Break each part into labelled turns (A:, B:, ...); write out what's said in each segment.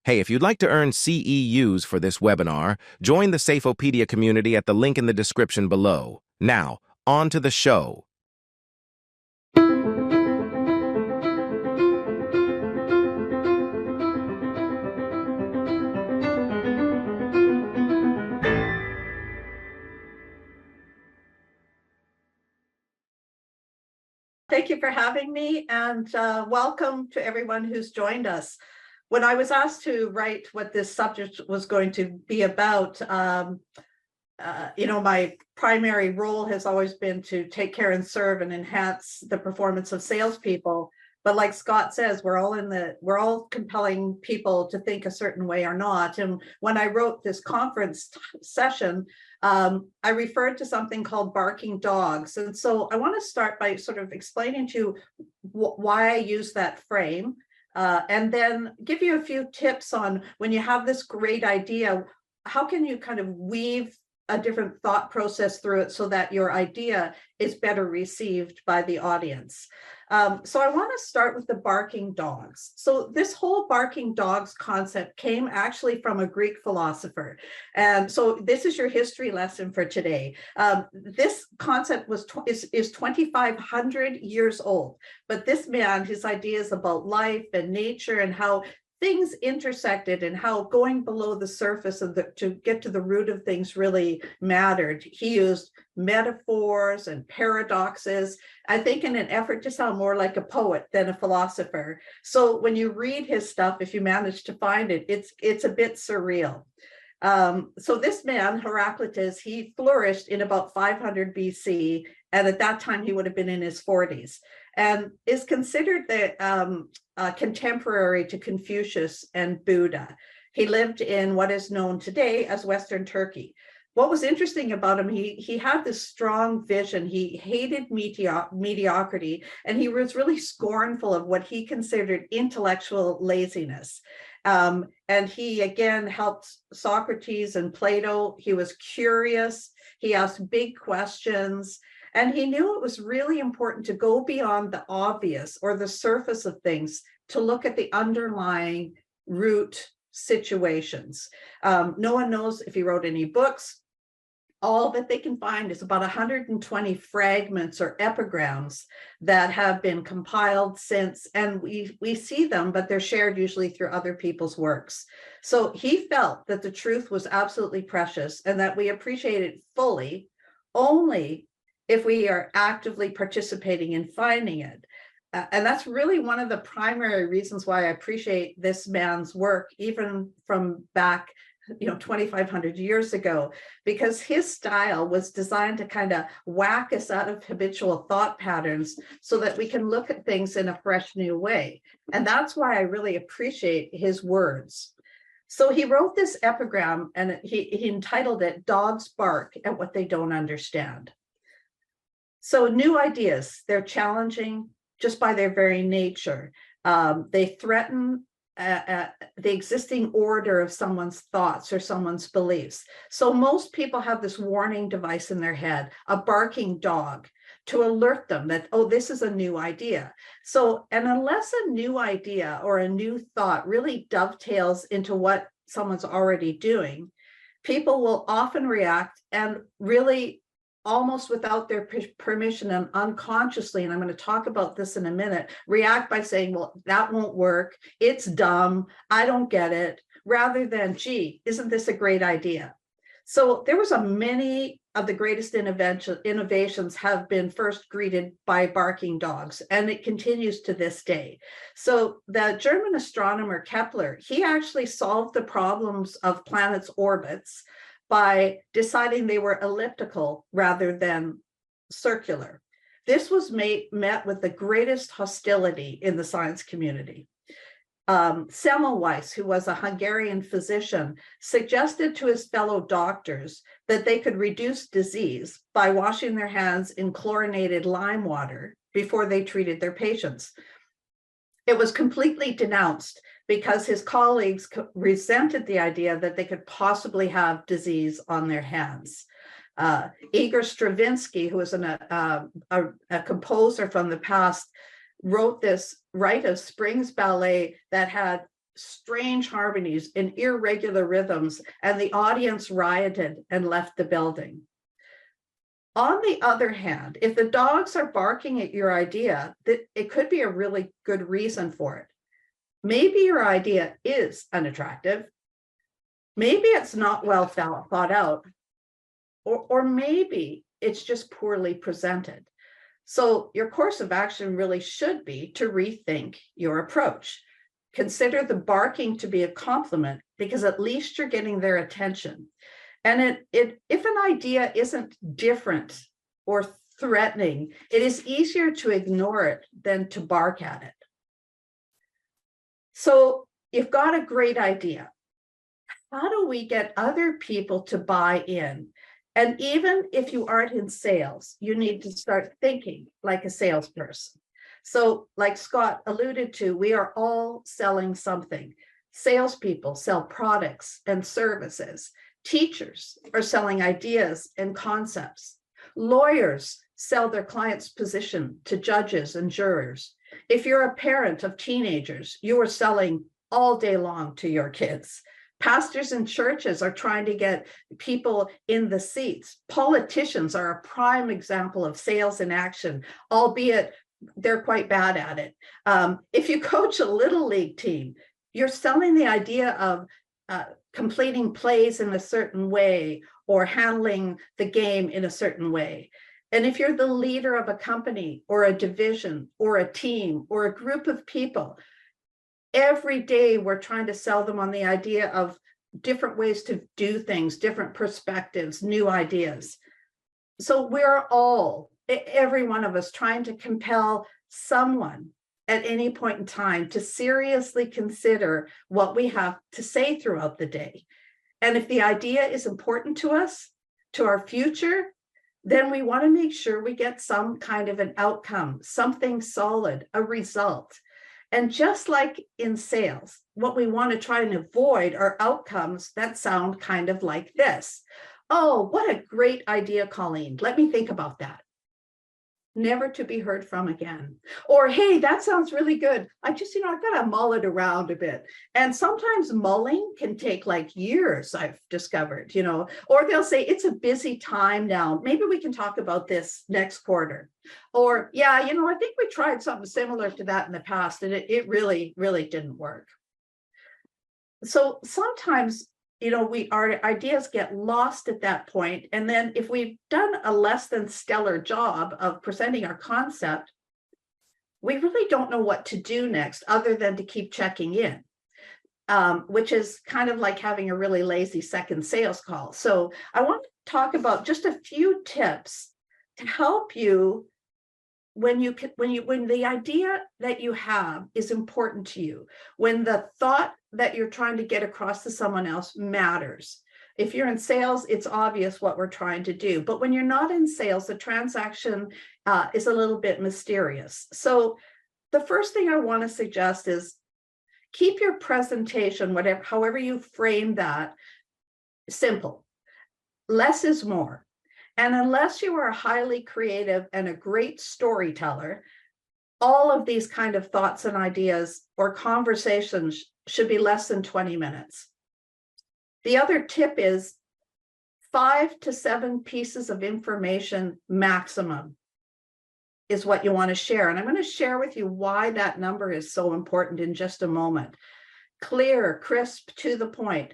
A: Hey, if you'd like to earn CEUs for this webinar, join the Safeopedia community at the link in the description below. Now, on to the show.
B: Thank you for having me, and welcome to everyone who's joined us. When I was asked to write what this subject was going to be about, my primary role has always been to take care and serve and enhance the performance of salespeople. But like Scott says, we're all compelling people to think a certain way or not. And when I wrote this conference session, I referred to something called barking dogs. And so I want to start by sort of explaining to you why I use that frame, and then give you a few tips on when you have this great idea, how can you kind of weave a different thought process through it so that your idea is better received by the audience. So I want to start with the barking dogs. So this whole barking dogs concept came actually from a Greek philosopher. And so this is your history lesson for today. This concept is 2,500 years old, but this man, his ideas about life and nature and how things intersected and how going below the surface to get to the root of things really mattered. He used metaphors and paradoxes, I think in an effort to sound more like a poet than a philosopher. So when you read his stuff, if you manage to find it, it's a bit surreal. So this man, Heraclitus, he flourished in about 500 BC, and at that time he would have been in his 40s, and is considered the contemporary to Confucius and Buddha. He lived in what is known today as Western Turkey. What was interesting about him, he had this strong vision. He hated mediocrity, and he was really scornful of what he considered intellectual laziness. And he again helped Socrates and Plato. He was curious. He asked big questions. And he knew it was really important to go beyond the obvious or the surface of things to look at the underlying root situations. No one knows if he wrote any books. All that they can find is about 120 fragments or epigrams that have been compiled since, and we see them, but they're shared usually through other people's works. So he felt that the truth was absolutely precious and that we appreciate it fully only if we are actively participating in finding it. And that's really one of the primary reasons why I appreciate this man's work, even from back 2,500 years ago, because his style was designed to kind of whack us out of habitual thought patterns so that we can look at things in a fresh new way. And that's why I really appreciate his words. So he wrote this epigram, and he entitled it "Dogs Bark at What They Don't Understand." So new ideas, they're challenging just by their very nature. They threaten the existing order of someone's thoughts or someone's beliefs. So most people have this warning device in their head, a barking dog, to alert them that, oh, this is a new idea. So, and unless a new idea or a new thought really dovetails into what someone's already doing, people will often react and really almost without their permission and unconsciously, and I'm going to talk about this in a minute, react by saying, well, that won't work, it's dumb, I don't get it, rather than, gee, isn't this a great idea? So there was many of the greatest innovations have been first greeted by barking dogs, and it continues to this day. So the German astronomer Kepler, he actually solved the problems of planets' orbits by deciding they were elliptical rather than circular. This was met with the greatest hostility in the science community. Semmelweis, who was a Hungarian physician, suggested to his fellow doctors that they could reduce disease by washing their hands in chlorinated lime water before they treated their patients. It was completely denounced because his colleagues resented the idea that they could possibly have disease on their hands. Igor Stravinsky, who was a composer from the past, wrote this Rite of Springs ballet that had strange harmonies and irregular rhythms, and the audience rioted and left the building. On the other hand, if the dogs are barking at your idea, that it could be a really good reason for it. Maybe your idea is unattractive. Maybe it's not well thought out, or maybe it's just poorly presented. So your course of action really should be to rethink your approach. Consider the barking to be a compliment, because at least you're getting their attention. And if an idea isn't different or threatening, it is easier to ignore it than to bark at it. So you've got a great idea. How do we get other people to buy in? And even if you aren't in sales, you need to start thinking like a salesperson. So like Scott alluded to, we are all selling something. Salespeople sell products and services. Teachers are selling ideas and concepts. Lawyers sell their client's position to judges and jurors. If you're a parent of teenagers, you are selling all day long to your kids. Pastors in churches are trying to get people in the seats. Politicians are a prime example of sales in action, albeit they're quite bad at it. If you coach a little league team, you're selling the idea of completing plays in a certain way or handling the game in a certain way. And if you're the leader of a company or a division or a team or a group of people, every day we're trying to sell them on the idea of different ways to do things, different perspectives, new ideas. So we're all, every one of us, trying to compel someone at any point in time to seriously consider what we have to say throughout the day. And if the idea is important to us, to our future, then we want to make sure we get some kind of an outcome, something solid, a result. And just like in sales, what we want to try and avoid are outcomes that sound kind of like this. Oh, what a great idea, Colleen. Let me think about that. Never to be heard from again. Or, hey, that sounds really good. I've got to mull it around a bit. And sometimes mulling can take like years, I've discovered, or they'll say, it's a busy time now. Maybe we can talk about this next quarter. Or, yeah, I think we tried something similar to that in the past, and it really, really didn't work. So sometimes our ideas get lost at that point. And then if we've done a less than stellar job of presenting our concept, we really don't know what to do next other than to keep checking in, which is kind of like having a really lazy second sales call. So I want to talk about just a few tips to help you when the idea that you have is important to you, when the thought that you're trying to get across to someone else matters. If you're in sales, it's obvious what we're trying to do. But when you're not in sales, the transaction is a little bit mysterious. So the first thing I want to suggest is keep your presentation, however you frame that, simple. Less is more. And unless you are highly creative and a great storyteller, all of these kind of thoughts and ideas or conversations should be less than 20 minutes. The other tip is 5 to 7 pieces of information maximum is what you want to share. And I'm going to share with you why that number is so important in just a moment. Clear, crisp, to the point,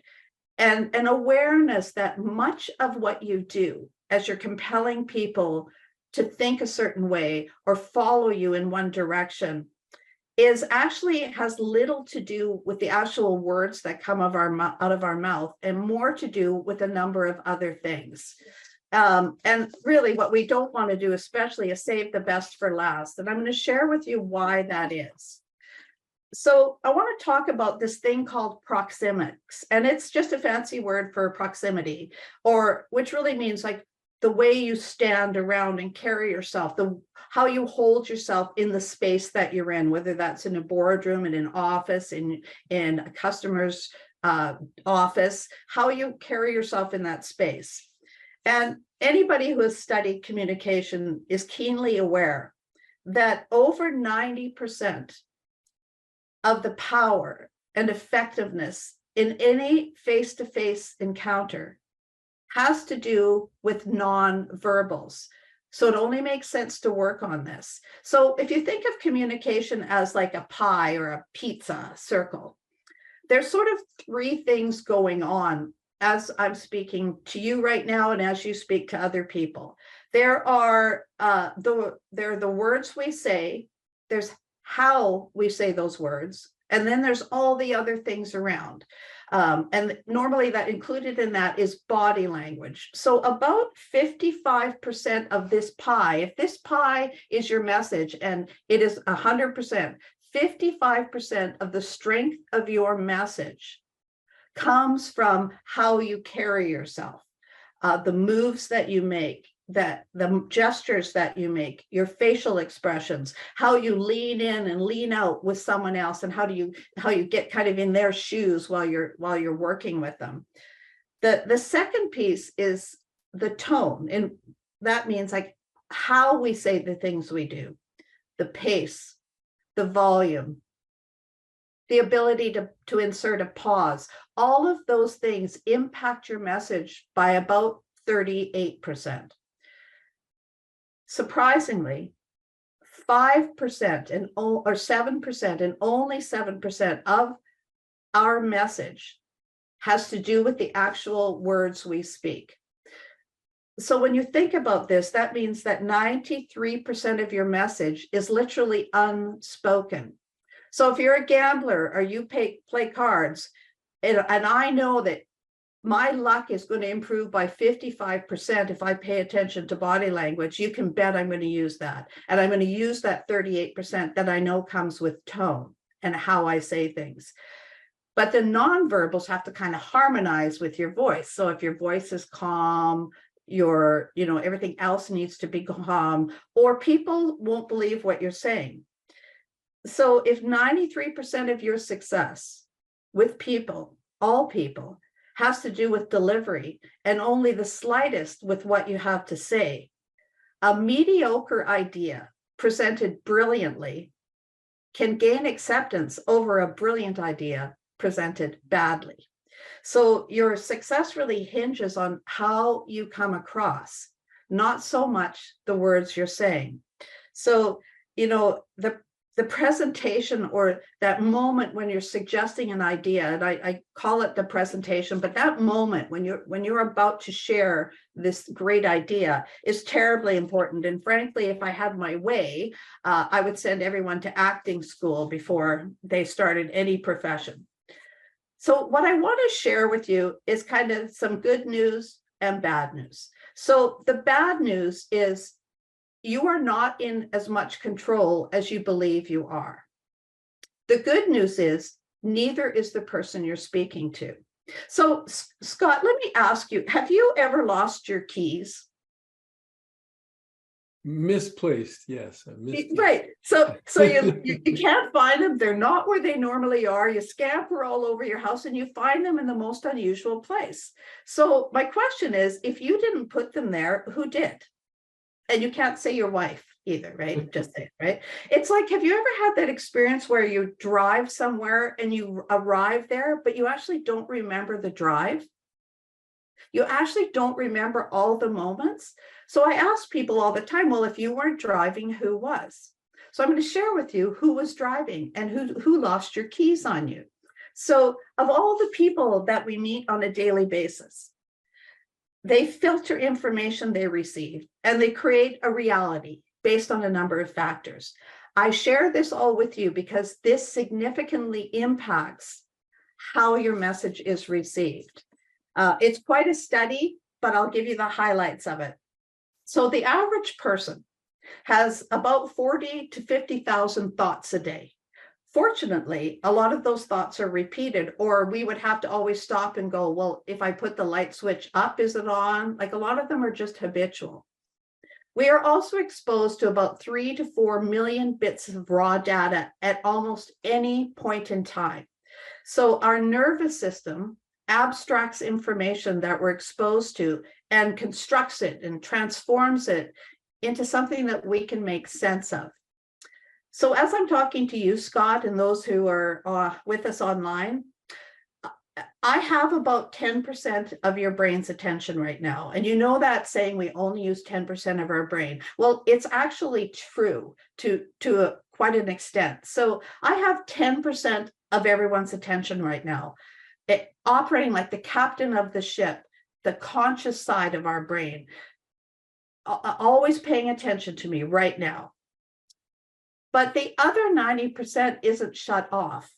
B: and an awareness that much of what you do as you're compelling people to think a certain way or follow you in one direction has little to do with the actual words that come out of our mouth and more to do with a number of other things. And really what we don't want to do especially is save the best for last. And I'm going to share with you why that is. So I want to talk about this thing called proxemics, and it's just a fancy word for proximity, which really means like the way you stand around and carry yourself, how you hold yourself in the space that you're in, whether that's in a boardroom, in an office, in a customer's office, how you carry yourself in that space. And anybody who has studied communication is keenly aware that over 90% of the power and effectiveness in any face-to-face encounter has to do with non-verbals. So it only makes sense to work on this. So if you think of communication as like a pie or a pizza circle, there's sort of three things going on as I'm speaking to you right now and as you speak to other people. There are the words we say, there's how we say those words, and then there's all the other things around. And normally that included in that is body language. So about 55% of this pie, if this pie is your message and it is 100%, 55% of the strength of your message comes from how you carry yourself, the moves that you make, that the gestures that you make, your facial expressions, how you lean in and lean out with someone else, and how you get kind of in their shoes while you're working with them. The second piece is the tone, and that means like how we say the things we do, the pace, the volume, the ability to insert a pause. All of those things impact your message by about 38%. Surprisingly, 5% or 7%, and only 7% of our message has to do with the actual words we speak. So when you think about this, that means that 93% of your message is literally unspoken. So if you're a gambler or you play cards, and I know that my luck is going to improve by 55% if I pay attention to body language, you can bet I'm going to use that. And I'm going to use that 38% that I know comes with tone and how I say things. But the nonverbals have to kind of harmonize with your voice. So if your voice is calm, everything else needs to be calm, or people won't believe what you're saying. So if 93% of your success with people, all people, has to do with delivery and only the slightest with what you have to say, a mediocre idea presented brilliantly can gain acceptance over a brilliant idea presented badly. So your success really hinges on how you come across, not so much the words you're saying. So, the presentation, or that moment when you're suggesting an idea, and I call it the presentation, but that moment when you're about to share this great idea is terribly important. And frankly, if I had my way, I would send everyone to acting school before they started any profession. So what I want to share with you is kind of some good news and bad news. So the bad news is you are not in as much control as you believe you are. The good news is neither is the person you're speaking to. So Scott, let me ask you, have you ever lost your keys?
C: Misplaced, yes. Misplaced.
B: Right. So you can't find them. They're not where they normally are. You scamper all over your house and you find them in the most unusual place. So my question is, if you didn't put them there, who did? And you can't say your wife either, right? Just say it, right? It's like, have you ever had that experience where you drive somewhere and you arrive there, but you actually don't remember the drive? You actually don't remember all the moments. So I ask people all the time, well, if you weren't driving, who was? So I'm going to share with you who was driving and who lost your keys on you. So of all the people that we meet on a daily basis, they filter information they receive and they create a reality based on a number of factors. I share this all with you because this significantly impacts how your message is received. It's quite a study, but I'll give you the highlights of it. So the average person has about 40 to 50,000 thoughts a day. Fortunately, a lot of those thoughts are repeated, or we would have to always stop and go, well, if I put the light switch up, is it on? Like a lot of them are just habitual. We are also exposed to about 3 to 4 million bits of raw data at almost any point in time. So our nervous system abstracts information that we're exposed to and constructs it and transforms it into something that we can make sense of. So as I'm talking to you, Scott, and those who are with us online, I have about 10% of your brain's attention right now. And you know that saying we only use 10% of our brain. Well, it's actually true to quite an extent. So I have 10% of everyone's attention right now, operating like the captain of the ship, the conscious side of our brain, always paying attention to me right now. But the other 90% isn't shut off.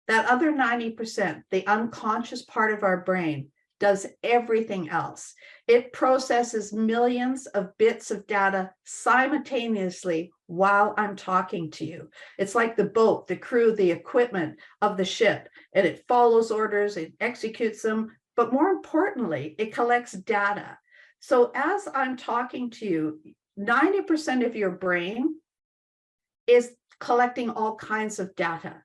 B: That other 90%, the unconscious part of our brain, does everything else. It processes millions of bits of data simultaneously while I'm talking to you. It's like the boat, the crew, the equipment of the ship, and it follows orders, it executes them, but more importantly, it collects data. So as I'm talking to you, 90% of your brain is collecting all kinds of data.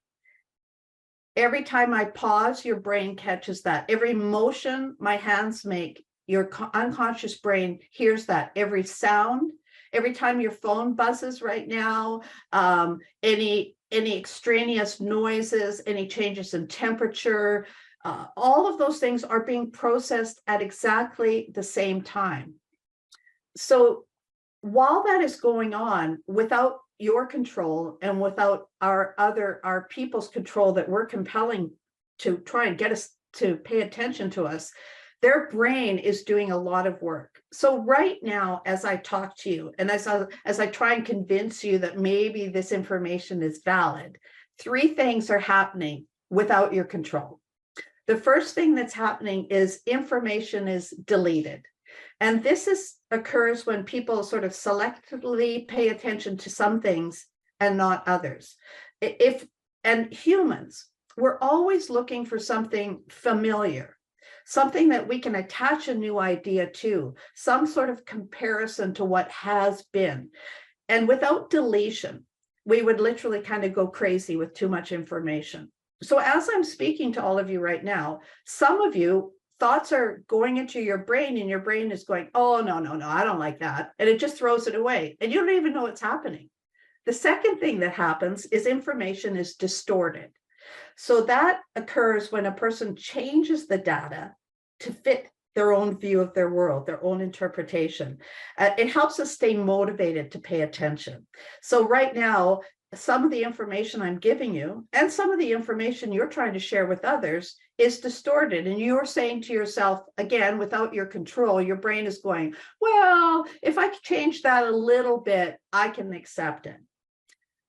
B: Every time I pause, your brain catches that. Every motion my hands make, your unconscious brain hears that. Every sound, every time your phone buzzes right now, any extraneous noises, any changes in temperature, all of those things are being processed at exactly the same time. So while that is going on, without your control and without our people's control that we're compelling to try and get us to pay attention to us, their brain is doing a lot of work. So right now, as I talk to you, and as I try and convince you that maybe this information is valid, three things are happening without your control. The first thing that's happening is information is deleted. And this occurs when people sort of selectively pay attention to some things and not others. And humans, we're always looking for something familiar, something that we can attach a new idea to, some sort of comparison to what has been. And without deletion, we would literally kind of go crazy with too much information. So as I'm speaking to all of you right now, some of you, thoughts are going into your brain and your brain is going, oh, no, I don't like that. And it just throws it away. And you don't even know it's happening. The second thing that happens is information is distorted. So that occurs when a person changes the data to fit their own view of their world, their own interpretation. It helps us stay motivated to pay attention. So right now, some of the information I'm giving you and some of the information you're trying to share with others is distorted. And you're saying to yourself, again, without your control, your brain is going, well, if I change that a little bit, I can accept it.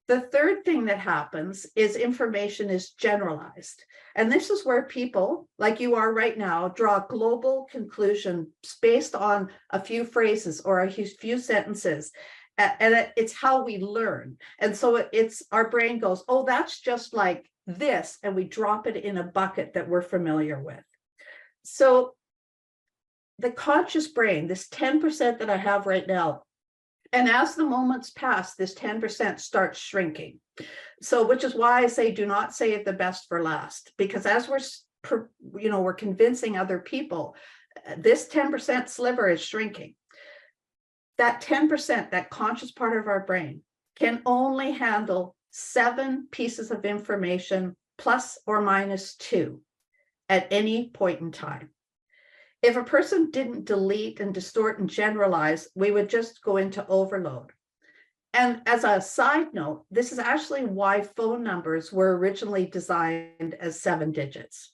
B: The third thing that happens is information is generalized. And this is where people, like you are right now, draw global conclusions based on a few phrases or a few sentences. And it's how we learn. And so it's our brain goes, oh, that's just like this. And we drop it in a bucket that we're familiar with. So the conscious brain, this 10% that I have right now, and as the moments pass, this 10% starts shrinking. So, which is why I say, do not save the best for last, because as we're convincing other people, this 10% sliver is shrinking. That 10%, that conscious part of our brain, can only handle 7 pieces of information plus or minus 2 at any point in time. If a person didn't delete and distort and generalize, we would just go into overload. And as a side note, this is actually why phone numbers were originally designed as 7 digits.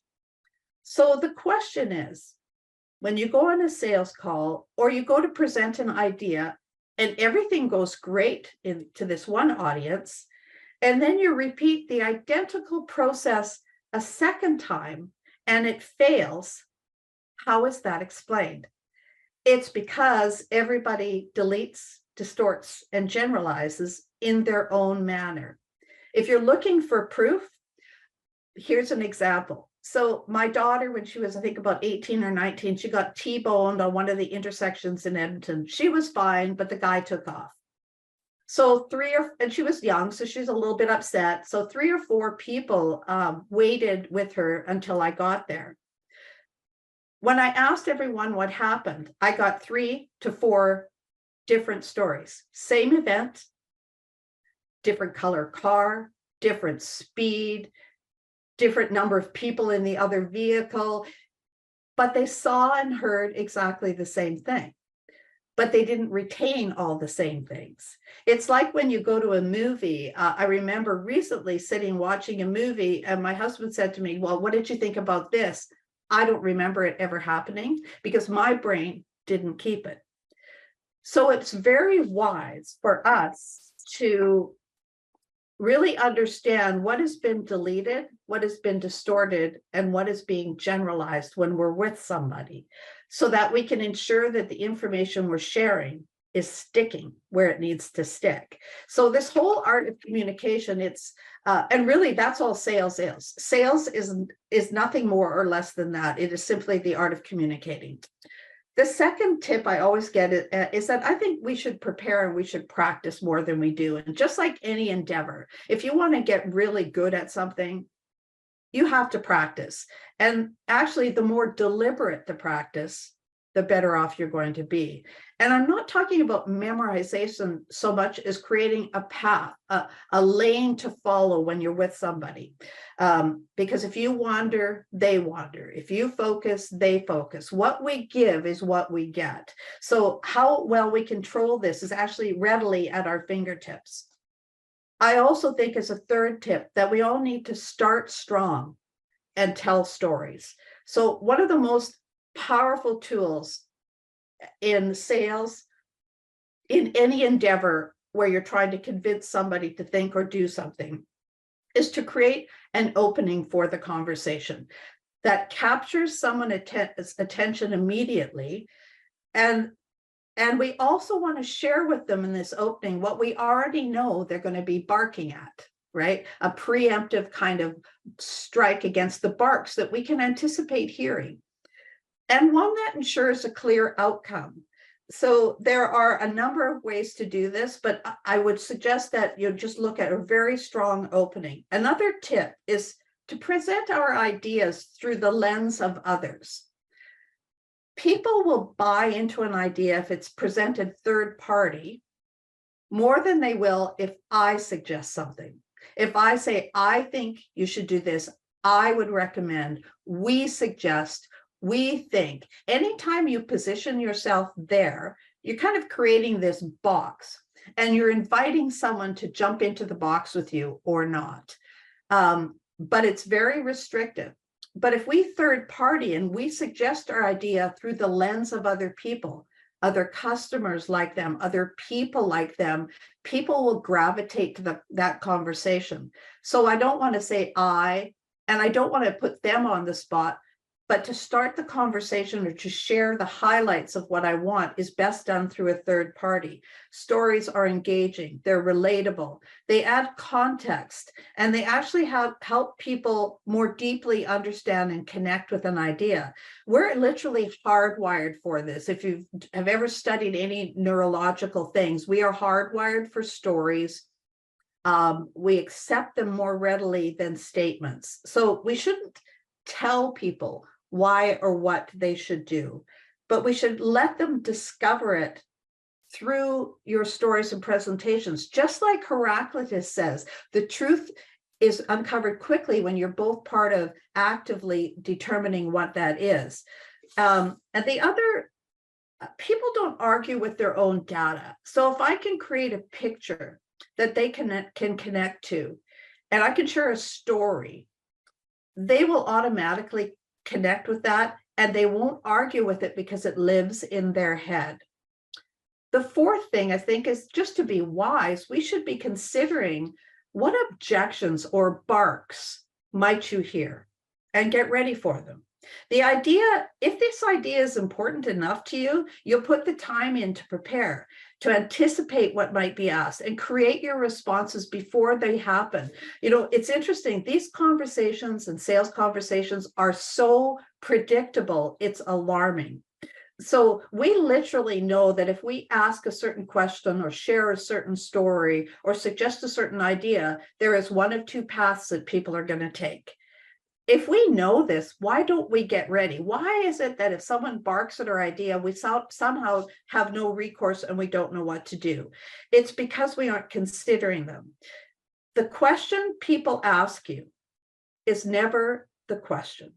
B: So the question is, when you go on a sales call or you go to present an idea and everything goes great to this one audience, and then you repeat the identical process a second time and it fails, how is that explained? It's because everybody deletes, distorts, and generalizes in their own manner. If you're looking for proof, here's an example. So my daughter, when she was, I think, about 18 or 19, she got T-boned on one of the intersections in Edmonton. She was fine, but the guy took off. So and she was young, so she's a little bit upset. So 3 or 4 people waited with her until I got there. When I asked everyone what happened, I got 3 to 4 different stories. Same event, different color car, different speed, different number of people in the other vehicle, but they saw and heard exactly the same thing. But they didn't retain all the same things. It's like when you go to a movie. I remember recently sitting watching a movie, and my husband said to me, well, what did you think about this? I don't remember it ever happening because my brain didn't keep it. So it's very wise for us to really understand what has been deleted, what has been distorted, and what is being generalized when we're with somebody, so that we can ensure that the information we're sharing is sticking where it needs to stick. So this whole art of communication, it's and really that's all sales is. Sales is nothing more or less than that. It is simply the art of communicating. The second tip I always get is that I think we should prepare and we should practice more than we do. And just like any endeavor, if you want to get really good at something, you have to practice. And actually, the more deliberate the practice, the better off you're going to be. And I'm not talking about memorization so much as creating a path, a lane to follow when you're with somebody. Because if you wander, they wander. If you focus, they focus. What we give is what we get. So how well we control this is actually readily at our fingertips. I also think as a third tip that we all need to start strong and tell stories. So one of the most powerful tools in sales, in any endeavor where you're trying to convince somebody to think or do something, is to create an opening for the conversation that captures someone's attention immediately. And we also want to share with them in this opening what we already know they're going to be barking at, right? A preemptive kind of strike against the barks that we can anticipate hearing. And one that ensures a clear outcome. So there are a number of ways to do this, but I would suggest that you just look at a very strong opening. Another tip is to present our ideas through the lens of others. People will buy into an idea if it's presented third party more than they will if I suggest something. If I say, I think you should do this, I would recommend, we suggest, we think. Anytime you position yourself there, you're kind of creating this box and you're inviting someone to jump into the box with you or not. But it's very restrictive. But if we third party and we suggest our idea through the lens of other people, other customers like them, other people like them, people will gravitate to that conversation. So I don't want to say and I don't want to put them on the spot, but to start the conversation or to share the highlights of what I want is best done through a third party. Stories are engaging, they're relatable, they add context, and they actually help people more deeply understand and connect with an idea. We're literally hardwired for this. If you have ever studied any neurological things, we are hardwired for stories. We accept them more readily than statements. So we shouldn't tell people why or what they should do, but we should let them discover it through your stories and presentations. Just like Heraclitus says, the truth is uncovered quickly when you're both part of actively determining what that is. And the other, people don't argue with their own data. So if I can create a picture that they can connect to, and I can share a story, they will automatically connect with that and they won't argue with it because it lives in their head. The fourth thing I think is just to be wise, we should be considering what objections or barks might you hear and get ready for them. The idea, if this idea is important enough to you, you'll put the time in to prepare, to anticipate what might be asked and create your responses before they happen. You know, it's interesting, these conversations and sales conversations are so predictable, it's alarming. So we literally know that if we ask a certain question or share a certain story or suggest a certain idea, there is one of two paths that people are going to take. if we know this, why don't we get ready? Why is it that if someone barks at our idea, we somehow have no recourse and we don't know what to do? It's because we aren't considering them. The question people ask you is never the question.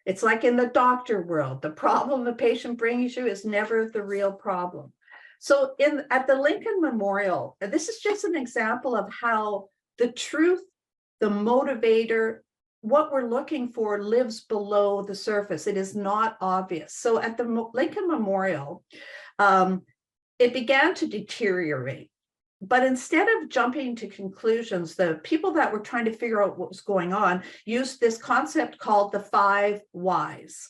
B: It's like in the doctor world, the problem the patient brings you is never the real problem. So at the Lincoln Memorial, this is just an example of how the truth, the motivator, what we're looking for lives below the surface. It is not obvious. So at the Lincoln Memorial, it began to deteriorate. But instead of jumping to conclusions, the people that were trying to figure out what was going on used this concept called the 5 whys.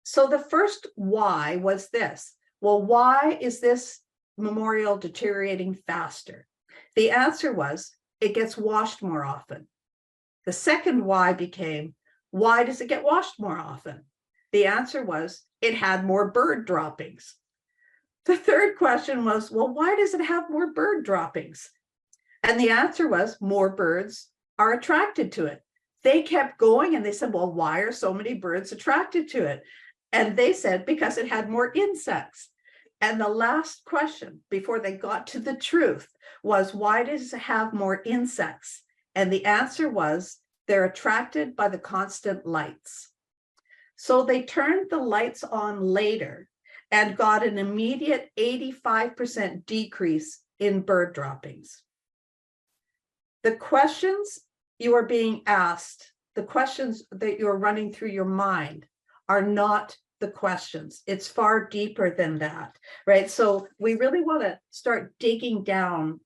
B: So the first why was this. Well, why is this memorial deteriorating faster? The answer was, it gets washed more often. The second why became, why does it get washed more often? The answer was, it had more bird droppings. The third question was, well, why does it have more bird droppings? And the answer was, more birds are attracted to it. They kept going and they said, well, why are so many birds attracted to it? And they said, because it had more insects. And the last question before they got to the truth was, why does it have more insects? And the answer was, they're attracted by the constant lights. So they turned the lights on later and got an immediate 85% decrease in bird droppings. The questions you are being asked, the questions that you're running through your mind are not the questions. It's far deeper than that, right? So we really want to start digging down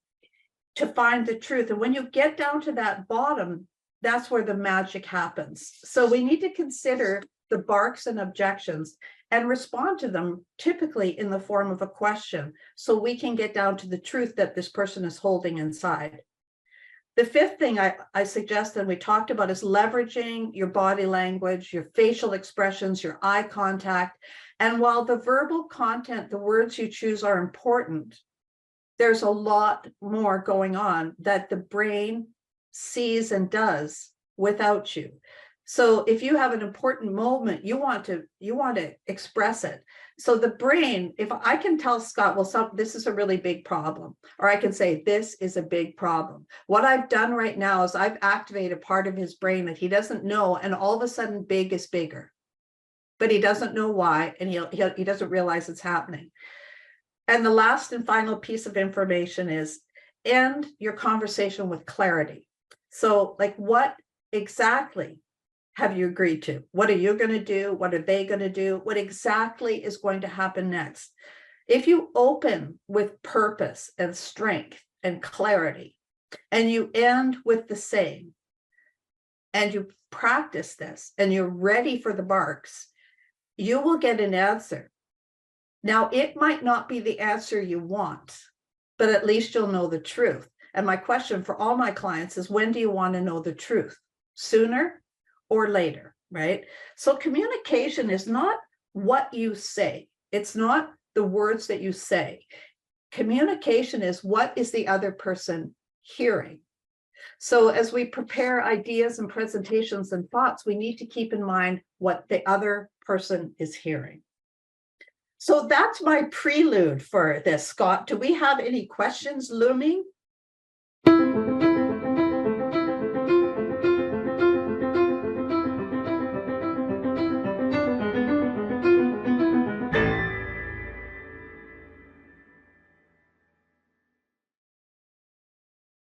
B: to find the truth. And when you get down to that bottom, that's where the magic happens. So we need to consider the barks and objections and respond to them typically in the form of a question, so we can get down to the truth that this person is holding inside. The fifth thing I suggest and we talked about is leveraging your body language, your facial expressions, your eye contact. And while the verbal content, the words you choose are important, there's a lot more going on that the brain sees and does without you. So if you have an important moment, you want to express it. So the brain, if I can tell Scott, well, this is a really big problem, or I can say, this is a big problem. What I've done right now is I've activated part of his brain that he doesn't know, and all of a sudden big is bigger, but he doesn't know why, and he doesn't realize it's happening. And the last and final piece of information is end your conversation with clarity. So like, what exactly have you agreed to? What are you going to do? What are they going to do? What exactly is going to happen next? If you open with purpose and strength and clarity, and you end with the same, and you practice this, and you're ready for the barks, you will get an answer. Now, it might not be the answer you want, but at least you'll know the truth. And my question for all my clients is, when do you want to know the truth? Sooner or later, right? So communication is not what you say. It's not the words that you say. Communication is, what is the other person hearing? So as we prepare ideas and presentations and thoughts, we need to keep in mind what the other person is hearing. So that's my prelude for this, Scott. Do we have any questions looming?